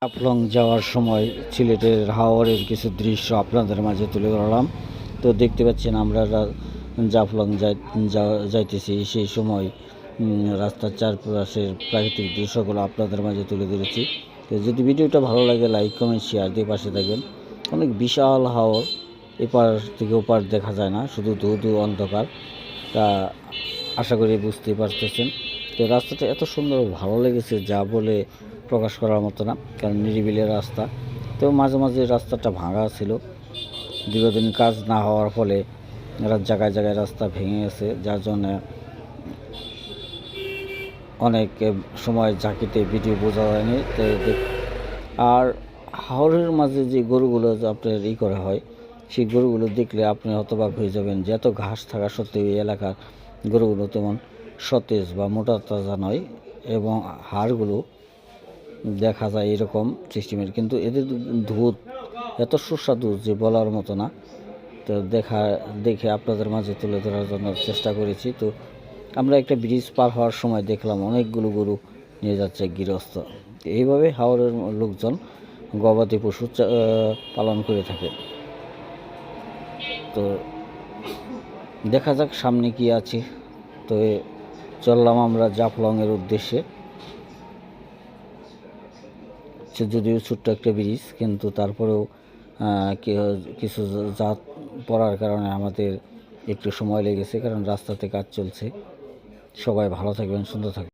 জাফলং যাওয়ার সময় সিলেটের হাওরের কিছু দৃশ্য আপনাদের মাঝে তুলে ধরলাম। তো দেখতে পাচ্ছেন আমরা জাফলং যাইতেছি, সেই সময় রাস্তার চারপাশের প্রাকৃতিক দৃশ্যগুলো আপনাদের মাঝে তুলে ধরেছি। তো যদি ভিডিওটা ভালো লাগে লাইক কমেন্ট শেয়ার দিয়ে পাশে থাকবেন। অনেক বিশাল হাওর, এপার থেকে ওপার দেখা যায় না, শুধু ধু অন্ধকার। তা আশা করি বুঝতেই পারতেছেন। তো রাস্তাটা এত সুন্দর ভালো লেগেছে যা বলে প্রকাশ করার মতো না, কারণ নিরিবিলি রাস্তা। তো মাঝে মাঝে রাস্তাটা ভাঙা ছিল, দীর্ঘদিন কাজ না হওয়ার ফলে জায়গায় জায়গায় রাস্তা ভেঙে গেছে, যার জন্য অনেক সময় ঝাঁকিতে ভিডিও বোঝা হয়নি। তো আর হাওরের মাঝে যে গরুগুলো আপনার করা হয়, সেই গরুগুলো দেখলে আপনি হতবাক হয়ে যাবেন যে এত ঘাস থাকা সত্ত্বেও এই এলাকার গরুগুলো তেমন সতেজ বা মোটা তাজা নয়, এবং হাড়গুলো দেখা যায় এরকম সিস্টেমের, কিন্তু এদের দুধ এত সুস্বাদু যে বলার মতো না। তো দেখে আপনাদের মাঝে তুলে ধরার জন্য চেষ্টা করেছি। তো আমরা একটা ব্রিজ পার হওয়ার সময় দেখলাম অনেকগুলো গরু নিয়ে যাচ্ছে গৃহস্থ। এইভাবে হাওরের লোকজন গবাদি পশু পালন করে থাকে। তো দেখা যাক সামনে কি আছে। তো চললাম আমরা জাফলংয়ের উদ্দেশ্যে। যদিও ছোট্ট একটা ব্রিজ, কিন্তু তারপরেও কিছু জাত পড়ার কারণে আমাদের একটু সময় লেগেছে, কারণ রাস্তাতে কাজ চলছে। সবাই ভালো থাকবেন, সুন্দর থাকবেন।